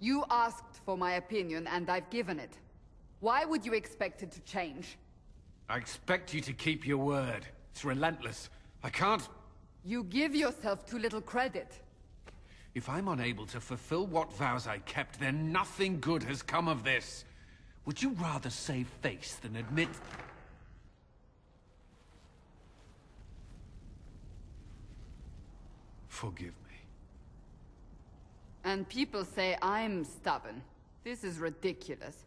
You asked for my opinion, and I've given it. Why would you expect it to change? I expect you to keep your word. It's relentless. I can't... You give yourself too little credit. If I'm unable to fulfill what vows I kept, then nothing good has come of this. Would you rather save face than admit... Forgive me. And people say I'm stubborn. This is ridiculous.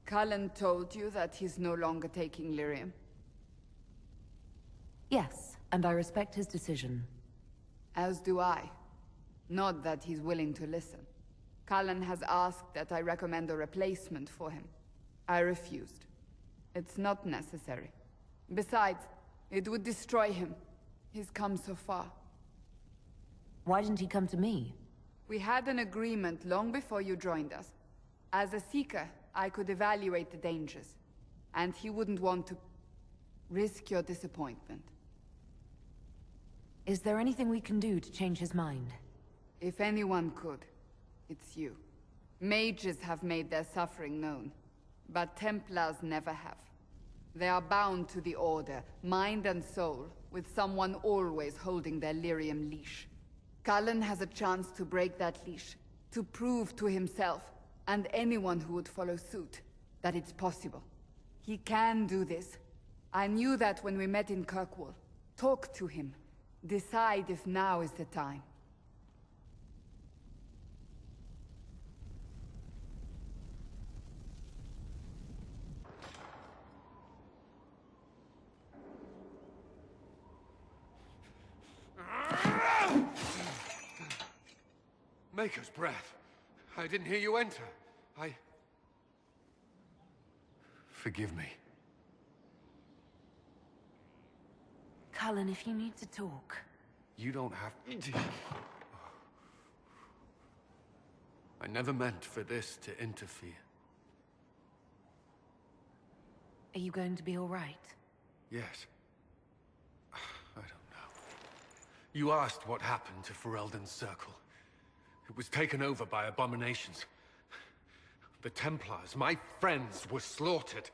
Cullen told you that he's no longer taking lyrium? Yes, and I respect his decision. As do I. Not that he's willing to listen. Cullen has asked that I recommend a replacement for him. I refused. It's not necessary. Besides, it would destroy him. He's come so far. Why didn't he come to me? We had an agreement long before you joined us. As a Seeker, I could evaluate the dangers. And he wouldn't want to risk your disappointment. Is there anything we can do to change his mind? If anyone could, it's you. Mages have made their suffering known, but Templars never have. They are bound to the Order, mind and soul, with someone always holding their lyrium leash. Cullen has a chance to break that leash, to prove to himself, and anyone who would follow suit, that it's possible. He can do this. I knew that when we met in Kirkwall. Talk to him. Decide if now is the time. Maker's breath. I didn't hear you enter. Forgive me. Cullen, if you need to talk... You don't have to... I never meant for this to interfere. Are you going to be all right? Yes. I don't know. You asked what happened to Ferelden's Circle. It was taken over by abominations. The Templars, my friends, were slaughtered.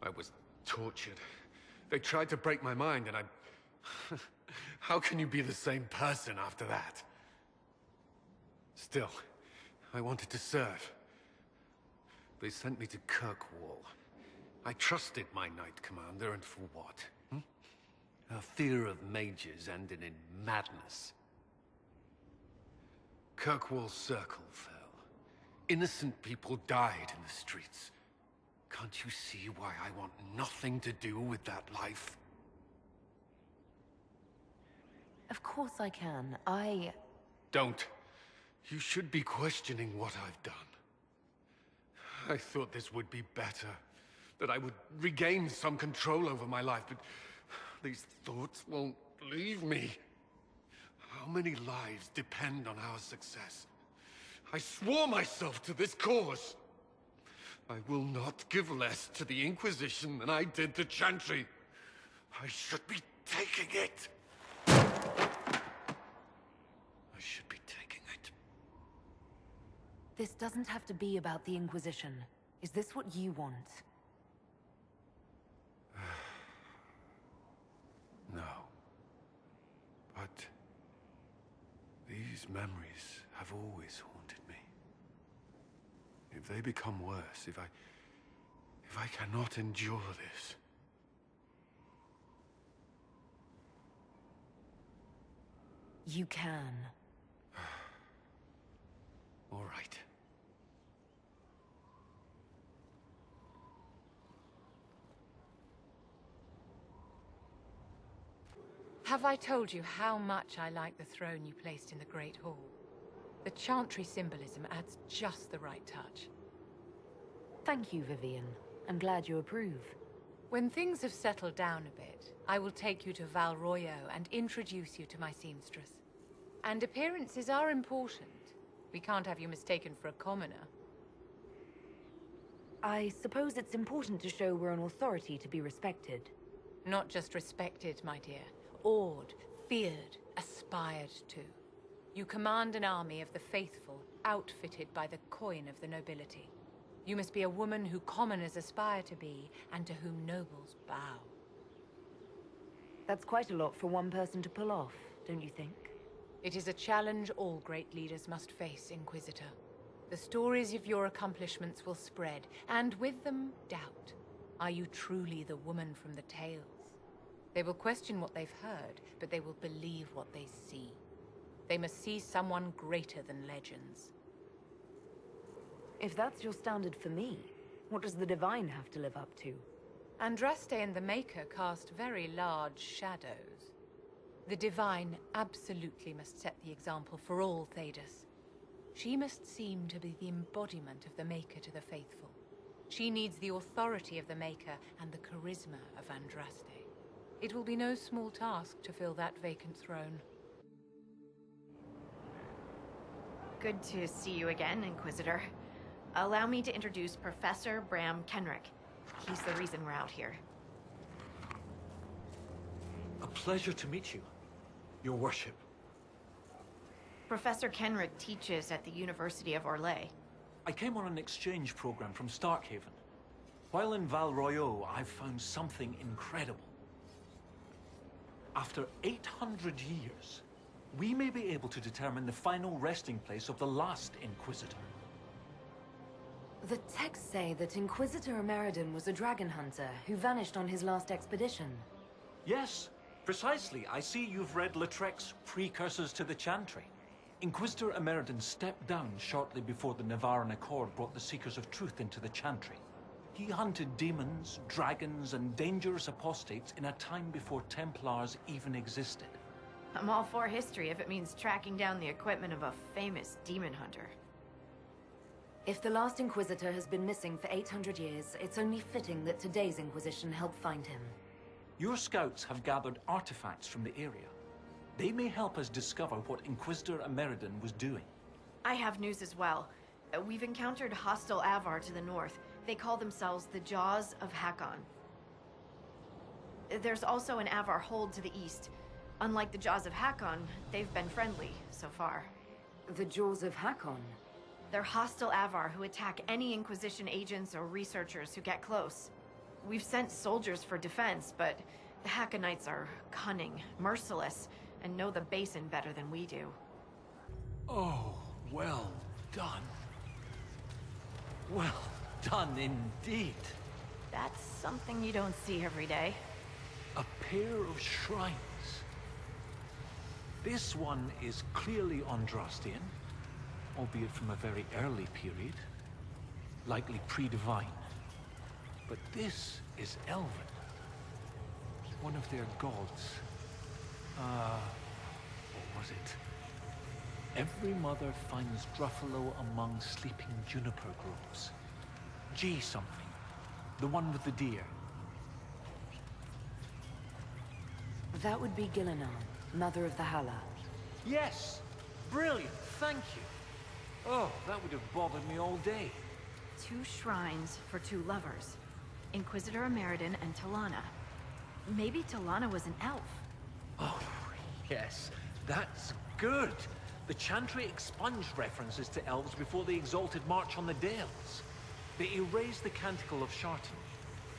I was tortured. They tried to break my mind, and I... How can you be the same person after that? Still, I wanted to serve. They sent me to Kirkwall. I trusted my Knight Commander, and for what? Her fear of mages ended in madness. Kirkwall's Circle fell. Innocent people died in the streets. Can't you see why I want nothing to do with that life? Of course I can. Don't. You should be questioning what I've done. I thought this would be better. That I would regain some control over my life, but these thoughts won't leave me. How many lives depend on our success? I swore myself to this cause. I will not give less to the Inquisition than I did to Chantry. I should be taking it. I should be taking it. This doesn't have to be about the Inquisition. Is this what you want? No. But these memories have always haunted me. If they become worse, if I cannot endure this... You can. All right. Have I told you how much I like the throne you placed in the Great Hall? The Chantry symbolism adds just the right touch. Thank you, Vivian. I'm glad you approve. When things have settled down a bit, I will take you to Val Royeaux and introduce you to my seamstress. And appearances are important. We can't have you mistaken for a commoner. I suppose it's important to show we're an authority to be respected. Not just respected, my dear. Awed, Feared, aspired to. You command an army of the faithful, outfitted by the coin of the nobility. You must be a woman who commoners aspire to be, and to whom nobles bow. That's quite a lot for one person to pull off, don't you think? It is a challenge all great leaders must face, Inquisitor. The stories of your accomplishments will spread, and with them, doubt. Are you truly the woman from the tales? They will question what they've heard, but they will believe what they see. They must see someone greater than legends. If that's your standard for me, what does the Divine have to live up to? Andraste and the Maker cast very large shadows. The Divine absolutely must set the example for all Thedas. She must seem to be the embodiment of the Maker to the faithful. She needs the authority of the Maker and the charisma of Andraste. It will be no small task to fill that vacant throne. Good to see you again, Inquisitor. Allow me to introduce Professor Bram Kenrick. He's the reason we're out here. A pleasure to meet you, Your Worship. Professor Kenrick teaches at the University of Orlais. I came on an exchange program from Starkhaven. While in Val Royeaux, I've found something incredible. After 800 years, we may be able to determine the final resting place of the last Inquisitor. The texts say that Inquisitor Ameridan was a dragon hunter who vanished on his last expedition. Yes, precisely. I see you've read Lautrec's Precursors to the Chantry. Inquisitor Ameridan stepped down shortly before the Nevarran Accord brought the Seekers of Truth into the Chantry. He hunted demons, dragons, and dangerous apostates in a time before Templars even existed. I'm all for history if it means tracking down the equipment of a famous demon hunter. If the last Inquisitor has been missing for 800 years, it's only fitting that today's Inquisition help find him. Your scouts have gathered artifacts from the area. They may help us discover what Inquisitor Ameridan was doing. I have news as well. We've encountered hostile Avar to the north. They call themselves the Jaws of Hakkon. There's also an Avar hold to the east. Unlike the Jaws of Hakkon, they've been friendly so far. The Jaws of Hakkon? They're hostile Avar who attack any Inquisition agents or researchers who get close. We've sent soldiers for defense, but the Hakkonites are cunning, merciless, and know the Basin better than we do. Oh, well done. Well done indeed. That's something you don't see every day. A pair of shrines. This one is clearly Andrastian, albeit from a very early period, likely pre-divine. But this is Elven, one of their gods. What was it? Every mother finds Druffalo among sleeping juniper groves. G something, the one with the deer. That would be Gillenan, mother of the Hala. Yes! Brilliant, thank you. Oh, that would have bothered me all day. 2 shrines for 2 lovers. Inquisitor Ameridan and Talana. Maybe Talana was an elf. Oh, yes, that's good. The Chantry expunged references to elves before the Exalted March on the Dales. They erased the Canticle of Shartan.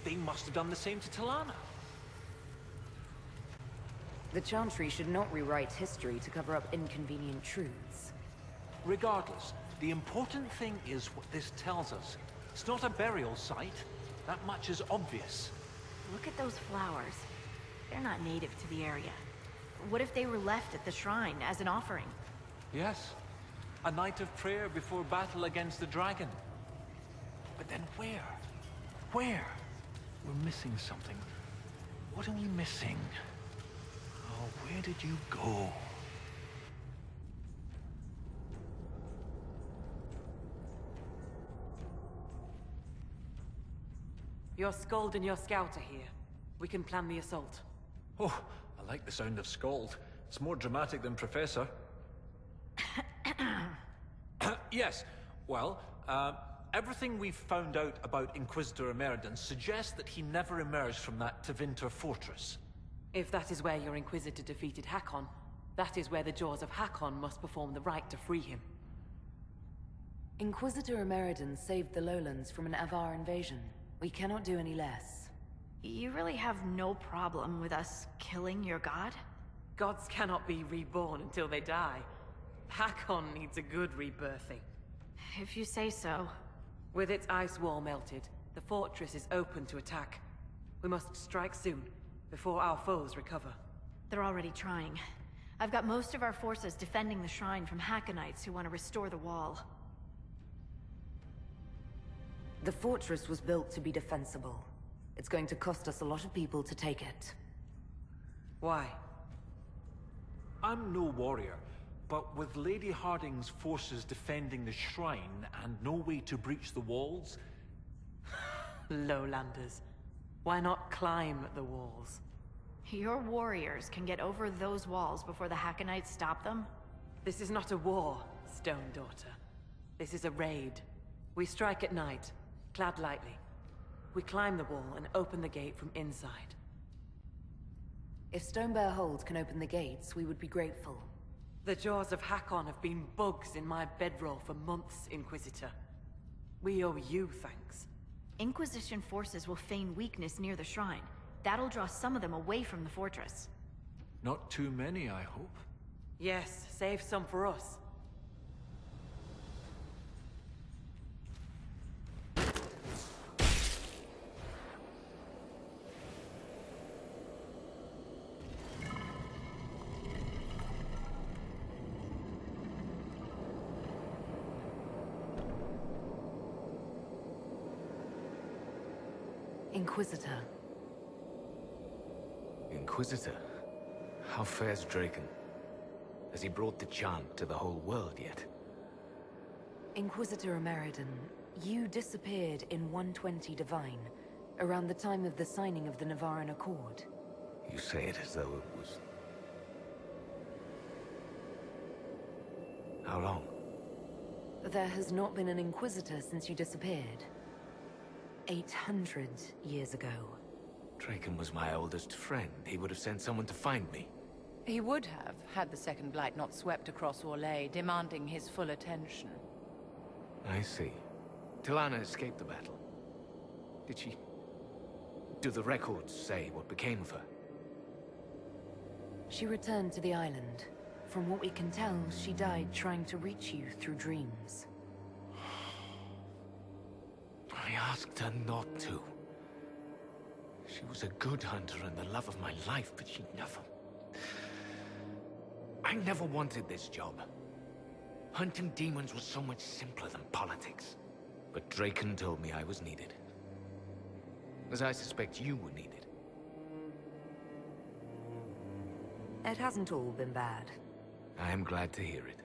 They must have done the same to Talana. The Chantry should not rewrite history to cover up inconvenient truths. Regardless, the important thing is what this tells us. It's not a burial site. That much is obvious. Look at those flowers. They're not native to the area. What if they were left at the shrine as an offering? Yes. A night of prayer before battle against the dragon. But then where? Where? We're missing something. What are we missing? Oh, where did you go? Your Skald and your Scout are here. We can plan the assault. Oh, I like the sound of Skald. It's more dramatic than Professor. Yes, well, everything we've found out about Inquisitor Ameridan suggests that he never emerged from that Tevinter fortress. If that is where your Inquisitor defeated Hakkon, that is where the Jaws of Hakkon must perform the rite to free him. Inquisitor Ameridan saved the lowlands from an Avar invasion. We cannot do any less. You really have no problem with us killing your god? Gods cannot be reborn until they die. Hakkon needs a good rebirthing. If you say so. With its ice wall melted, the fortress is open to attack. We must strike soon, before our foes recover. They're already trying. I've got most of our forces defending the shrine from Hakkonites who want to restore the wall. The fortress was built to be defensible. It's going to cost us a lot of people to take it. Why? I'm no warrior, but with Lady Harding's forces defending the shrine and no way to breach the walls... Lowlanders. Why not climb the walls? Your warriors can get over those walls before the Hakkonites stop them? This is not a war, Stone Daughter. This is a raid. We strike at night, clad lightly. We climb the wall and open the gate from inside. If Stonebear Hold can open the gates, we would be grateful. The Jaws of Hakkon have been bugs in my bedroll for months, Inquisitor. We owe you thanks. Inquisition forces will feign weakness near the shrine. That'll draw some of them away from the fortress. Not too many, I hope. Yes, save some for us. Inquisitor. Inquisitor? How fares Dragon? Has he brought the chant to the whole world yet? Inquisitor Ameridan, you disappeared in 120 Divine, around the time of the signing of the Navaran Accord. You say it as though it was... How long? There has not been an Inquisitor since you disappeared. 800 years ago. Draken was my oldest friend. He would have sent someone to find me. He would have, had the Second Blight not swept across Orlais, demanding his full attention. I see. Tilana escaped the battle. Did she... Do the records say what became of her? She returned to the island. From what we can tell, she died trying to reach you through dreams. I asked her not to. She was a good hunter and the love of my life, but she never... I never wanted this job. Hunting demons was so much simpler than politics. But Draken told me I was needed. As I suspect you were needed. It hasn't all been bad. I am glad to hear it.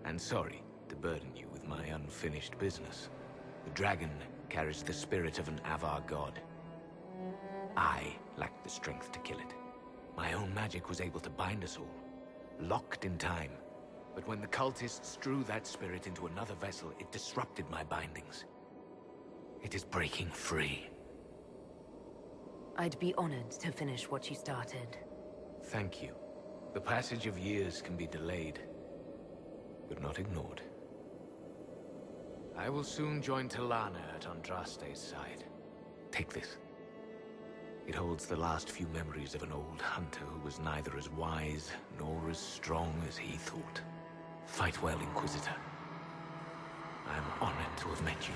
And sorry to burden you with my unfinished business. The dragon carries the spirit of an Avar god. I lacked the strength to kill it. My own magic was able to bind us all, locked in time. But when the cultists drew that spirit into another vessel, it disrupted my bindings. It is breaking free. I'd be honored to finish what you started. Thank you. The passage of years can be delayed, but not ignored. I will soon join Tilana at Andraste's side. Take this. It holds the last few memories of an old hunter who was neither as wise nor as strong as he thought. Fight well, Inquisitor. I am honored to have met you.